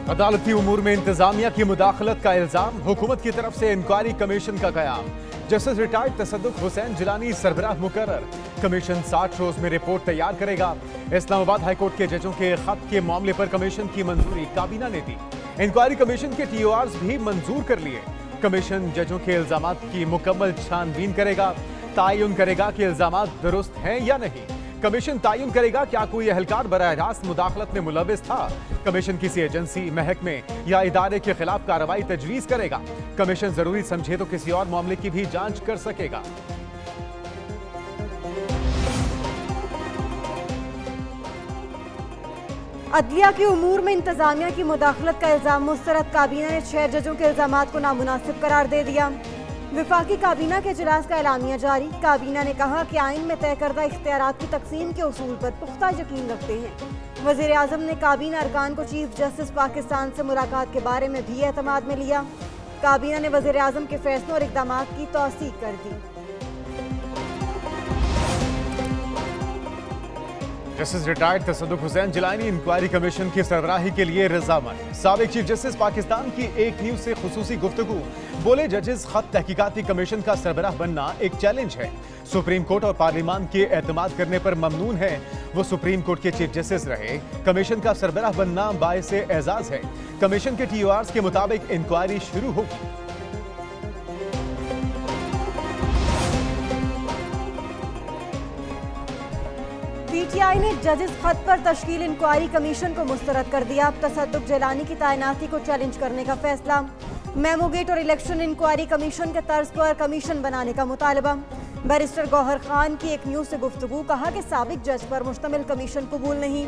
अदालती उमूर में इंतजामिया की मुदाखलत का इल्जाम, हुकूमत की तरफ से इंक्वायरी कमीशन का कयाम। जस्टिस रिटायर्ड तसद्दुक हुसैन जिलानी सरबराह मुकर्रर। कमीशन 60 रोज में रिपोर्ट तैयार करेगा। इस्लामाबाद हाईकोर्ट के जजों के खत के मामले पर कमीशन की मंजूरी काबीना ने दी। इंक्वायरी कमीशन के TORs भी मंजूर कर लिए। कमीशन जजों के इल्जामात की मुकम्मल छानबीन करेगा, तयन करेगा कि इल्जामात दुरुस्त हैं या नहीं। कमीशन तयन करेगा क्या कोई एहलकार बराह रास्त मुदाखलत में मुलविस था। कमीशन किसी एजेंसी, महकमे या इदारे के खिलाफ कार्रवाई तजवीज करेगा। कमीशन जरूरी समझे तो किसी और मामले की भी जांच कर सकेगा। अदलिया के उमूर में इंतजामिया की मुदाखलत का इल्जाम मुस्तरद। काबीना ने 6 जजों के इल्जामात को नामुनासिब करार दे दिया। विफाकी काबीना के इजलास का एलामिया जारी। काबीना ने कहा कि आइन में तय करदा इख्तियारात की तकसीम के उसूल पर पुख्ता यकीन रखते हैं। वज़ीर आज़म ने काबीना अरकान को चीफ जस्टिस पाकिस्तान से मुलाकात के बारे में भी एतमाद में लिया। काबीना ने वज़ीर आज़म के फैसलों और इक़दामात की तौसीक कर दी। Justice retired Tasadduq Hussain Jilani inquiry commission की सरबराही के लिए रजामंद। साबिक चीफ जस्टिस पाकिस्तान की एक न्यूज से खुसूसी गुफ्तगू। बोले जजेस खत तहकीकाती कमीशन का सरबराह बनना एक चैलेंज है। सुप्रीम कोर्ट और पार्लियामान के एतमाद करने पर ममनून है। वो सुप्रीम कोर्ट के चीफ जस्टिस रहे। कमीशन का सरबराह बनना बाइसे एजाज है। कमीशन के TORs के मुताबिक इंक्वायरी शुरू होगी। PTI ने जजेस खत पर तश्कील इंक्वायरी कमीशन को मुस्तरद कर दिया। तसद्दुक जिलानी की तैनाती को चैलेंज करने का फैसला। मेमोगेट और इलेक्शन इंक्वायरी कमीशन के तर्ज पर कमीशन बनाने का मुतालबा। बैरिस्टर गौहर खान की एक न्यूज से गुफ्तगू। कहा कि साबिक जज पर मुश्तमिल कमीशन कबूल नहीं,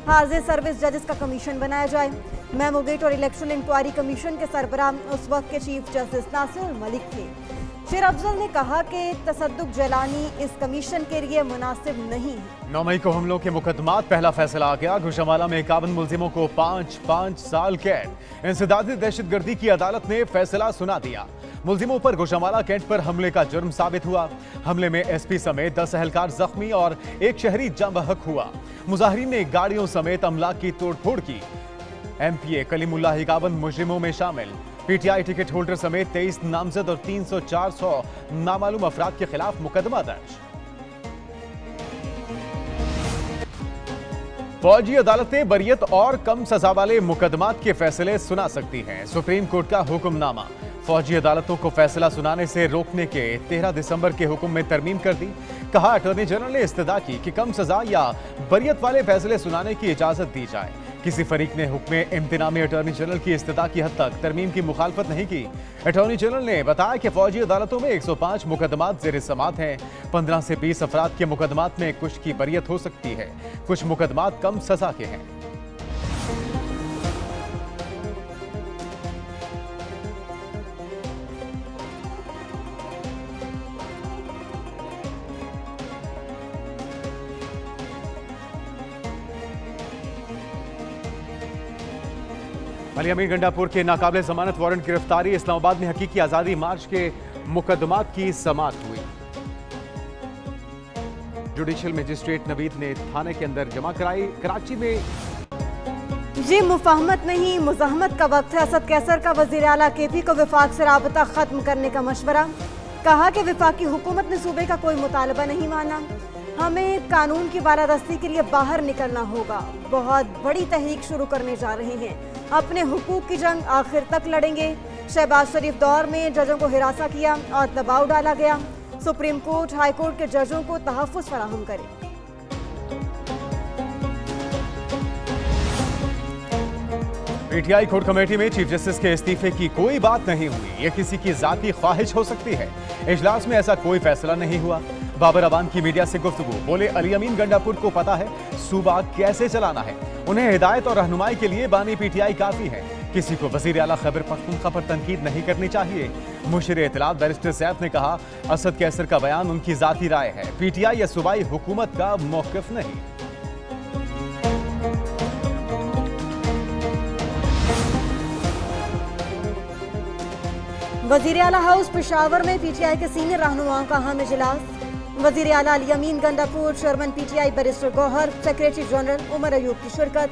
हाजिर सर्विस जजेस का कमीशन बनाया जाए। मेमोगेट और इलेक्शन इंक्वायरी कमीशन के सरबराह उस वक्त के चीफ जस्टिस नासिर मलिक थे। शेर अफजल ने कहा कि तसद्दुक जिलानी इस कमीशन के लिए मुनासिब नहीं है। 9 मई को हमलों के मुकदमात, पहला फैसला आ गया। गुशामाला में 51 मुलजिमों को 5-5 साल कैद। इंसदादी दहशतगर्दी की अदालत ने फैसला सुना दिया। मुलजिमों पर गुशामाला कैंट पर हमले का जुर्म साबित हुआ। हमले में SP समेत 10 एहलकार जख्मी और एक शहरी जाँ बहक हुआ। मुजाहिरीन ने गाड़ियों समेत अमलाक की तोड़फोड़ की। MPA कलीमुल्लाह 51 मुजरिमों में शामिल। PTI टिकट होल्डर समेत 23 नामजद और 300-400 नामालूम अफराद के खिलाफ मुकदमा दर्ज। फौजी अदालतें बरियत और कम सजा वाले मुकदमात के फैसले सुना सकती हैं। सुप्रीम कोर्ट का हुक्मनामा। फौजी अदालतों को फैसला सुनाने से रोकने के 13 दिसंबर के हुक्म में तरमीम कर दी। कहा अटॉर्नी जनरल ने इस्तदा की कि कम सजा या बरियत वाले फैसले सुनाने की इजाजत दी जाए। किसी फरीक ने हुक्म इम्तिना में अटॉर्नी जनरल की इस्तदा की हद तक तरमीम की मुखालफत नहीं की। अटॉर्नी जनरल ने बताया कि फौजी अदालतों में 105 मुकदमात ज़ेर समात हैं। 15 से 20 अफराद के मुकदमात में कुछ की बरियत हो सकती है, कुछ मुकदमात कम सजा के हैं। अली गंडापुर के नाकाबिल जमानत वारंट गिरफ्तारी। इस्लामाबाद में हकीकी आजादी मार्च के मुकदमात की समाअत हुई। जुडिशियल मजिस्ट्रेट नवीद ने थाने के अंदर जमा कराई। कराची में ये मुफाहमत नहीं, मुज़ाहमत का वक्त है। असद कैसर का वज़ीर आला KP को विफाक से राबता खत्म करने का मशवरा। कहा कि विफाकी हुकूमत ने सूबे का कोई मुतालबा नहीं माना। हमें कानून की बालादस्ती के लिए बाहर निकलना होगा। बहुत बड़ी तहरीक शुरू करने जा रहे हैं। अपने हुकूक की जंग आखिर तक लड़ेंगे। शहबाज शरीफ दौर में जजों को हिरासा किया और दबाव डाला गया। सुप्रीम कोर्ट, हाई कोर्ट के जजों को तहफ़्फ़ुज़ फराहम करे। PTI कोर्ट कमेटी में चीफ जस्टिस के इस्तीफे की कोई बात नहीं हुई। यह किसी की जाती ख्वाहिश हो सकती है। इजलास में ऐसा कोई फैसला नहीं हुआ। बाबर अवान की मीडिया से गुफ्तगू। बोले अली अमीन गंडापुर को पता है सूबा कैसे चलाना है। उन्हें हिदायत और रहनुमाई के लिए बानी PTI काफी है। किसी को वज़ीर आला खैबर पख्तूनख्वा पर तनकीद नहीं करनी चाहिए। मुशीर इत्तलात बैरिस्टर सैफ ने कहा असद कैसर का बयान उनकी जाती राय है। PTI या सूबाई हुकूमत का मौक़िफ़ नहीं। वज़ीर आला हाउस पेशावर में PTI के सीनियर रहनुमाओं का अहम इजलास। वज़ीर आला Ali Amin Gandapur, chairman PTI barrister Gohar, secretary general Umar Ayub की शिरकत।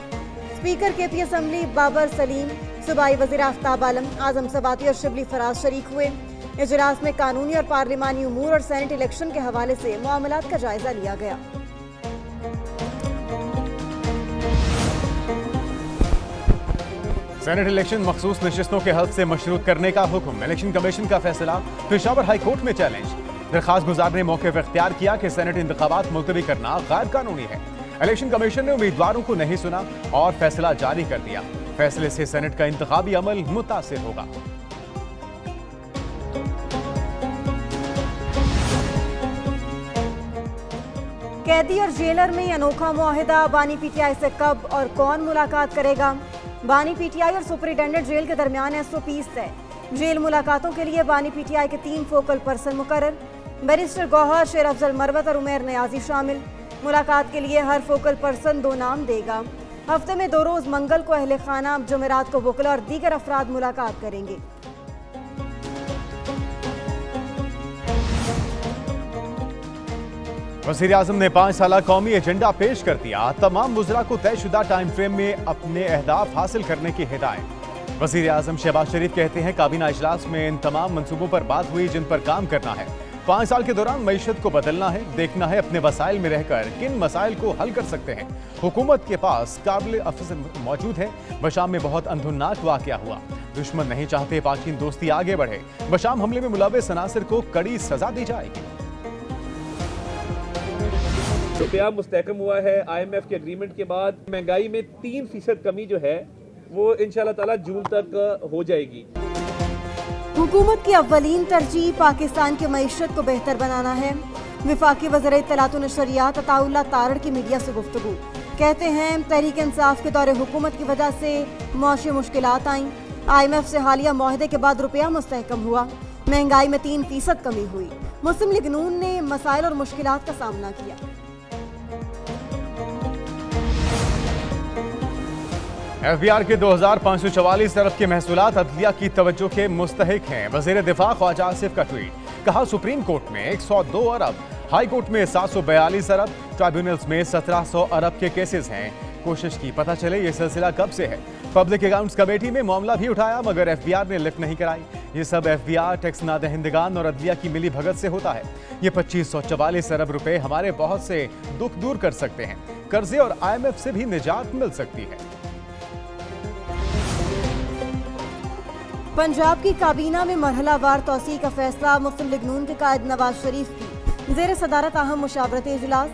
Speaker KP assembly Babar Saleem, सूबाई वजीर आफ्ताब आलम, आजम सवाती और शिबली फराज शरीक हुए। इजलास में कानूनी और पार्लिमानी उमूर और सेनेट इलेक्शन के हवाले से मामलात का जायजा लिया गया। सेनेट इलेक्शन मखसूस नशिस्तों के हल्फ से मशरूत करने का हुक्म। इलेक्शन कमीशन का फैसला पेशावर हाई कोर्ट में चैलेंज। दरखास्त गुजार ने मौके पर इख्तियार किया कि सेनेट इंतखाबात मुलतवी करना गैर कानूनी है। इलेक्शन कमीशन ने उम्मीदवारों को नहीं सुना और फैसला जारी कर दिया। फैसले से सेनेट का इंतखाबी अमल मुतासिर होगा। कैदी और जेलर में अनोखा मुआहिदा, बानी पीटीआई से कब और कौन मुलाकात करेगा। बानी पीटीआई और सुपरिटेंडेंट जेल के दरमियान एसओपीज तय। जेल मुलाकातों के लिए बानी पीटीआई के 3 फोकल पर्सन मुकर्रर। बैरिस्टर गौहर, शेर अफजल मरवत और उमेर नियाजी शामिल। मुलाकात के लिए हर फोकल पर्सन 2 नाम देगा। हफ्ते में 2 रोज मंगल को अहले खाना, जुमेरात को वकला और दीगर अफराद मुलाकात करेंगे। वज़ीर आज़म ने 5 साला कौमी एजेंडा पेश कर दिया। तमाम वज़रा को तयशुदा टाइम फ्रेम में अपने अहदाफ हासिल करने की हिदायत। वज़ीर आज़म शहबाज शरीफ कहते हैं काबीना इजलास में इन तमाम मंसूबों पर बात हुई जिन पर काम करना है। 5 साल के दौरान मईशत को बदलना है, देखना है अपने वसाइल में रहकर किन मसाइल को हल कर सकते हैं। हुकूमत के पास काबिल अफसर मौजूद है। बशाम में बहुत अंधुनाक वाक़या हुआ। दुश्मन नहीं चाहते पाक चीन दोस्ती आगे बढ़े। बशाम हमले में मुलव्वस अनासिर को कड़ी सजा दी जाएगी। रुपया मुस्तहकम हुआ है। IMF के एग्रीमेंट के बाद महंगाई में 3% कमी जो है वो इंशाल्लाह ताला जून तक हो जाएगी। हुकूमत की अव्वलीन तरजीह पाकिस्तान की मईशत को बेहतर बनाना है। विफाकी वज़ीर इत्तलात व नशरियात अताउल्लाह तारड़ की मीडिया से गुफ्तगू। कहते हैं तहरीक इंसाफ के दौरे हुकूमत की वजह से मौशी मुश्किलात आईं। IMF से हालिया मुआहदे के बाद रुपया मुस्तहकम हुआ। महंगाई में 3% कमी हुई। मुस्लिम लीग नून ने मसाइल और मुश्किलात का सामना किया। FBR के 2544 अरब के महसूलात अदलिया की तवज्जो के मुस्तहिक हैं। वज़ीर दिफा ख्वाजा आसिफ का ट्वीट। कहा सुप्रीम कोर्ट में 102 अरब, हाई कोर्ट में 742 अरब, ट्राइब्यूनल्स में 1700 अरब के केसेस हैं। कोशिश की पता चले ये सिलसिला कब से है। पब्लिक अकाउंट्स कमेटी में मामला भी उठाया मगर FBR ने लिफ्ट नहीं कराई। ये सब FBR, टैक्स नादहिंदगान और अदलिया की मिली भगत से होता है। ये 2544 अरब रुपए हमारे बहुत से दुख दूर कर सकते हैं। कर्जे और IMF से भी निजात मिल सकती है। पंजाब की काबीना में मरहलावार तोसी का फैसला। मुस्लिम लीग नून के कायद नवाज शरीफ की ज़ेर सदारत अहम मुशावरती इजलास।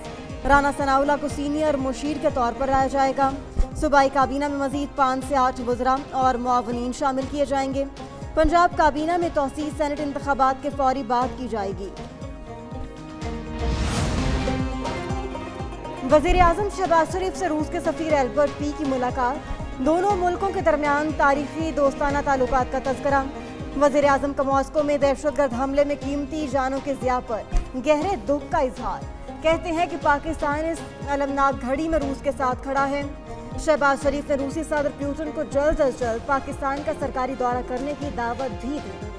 राना सनाउल्लाह को सीनियर मुशीर के तौर पर लाया जाएगा। सूबाई काबीना में मजीद 5 से 8 वज़रा और मुआवनीन शामिल किए जाएंगे। पंजाब काबीना में तोसी सेनेट इंतखाबात के फौरी बाद की जाएगी। वज़ीर आज़म शहबाज शरीफ से रूस के सफ़ीर एल्बर्ट पी की मुलाकात। दोनों मुल्कों के दरमियान तारीखी दोस्ताना ताल्लुकात का तज़किरा। वज़ीर आज़म का मॉस्को में दहशतगर्द हमले में कीमती जानों के ज़िया पर गहरे दुख का इजहार। कहते हैं कि पाकिस्तान इस अलमनाक घड़ी में रूस के साथ खड़ा है। शहबाज शरीफ ने रूसी सदर पुतिन को जल्द अज जल्द पाकिस्तान का सरकारी दौरा करने की दावत भी दी।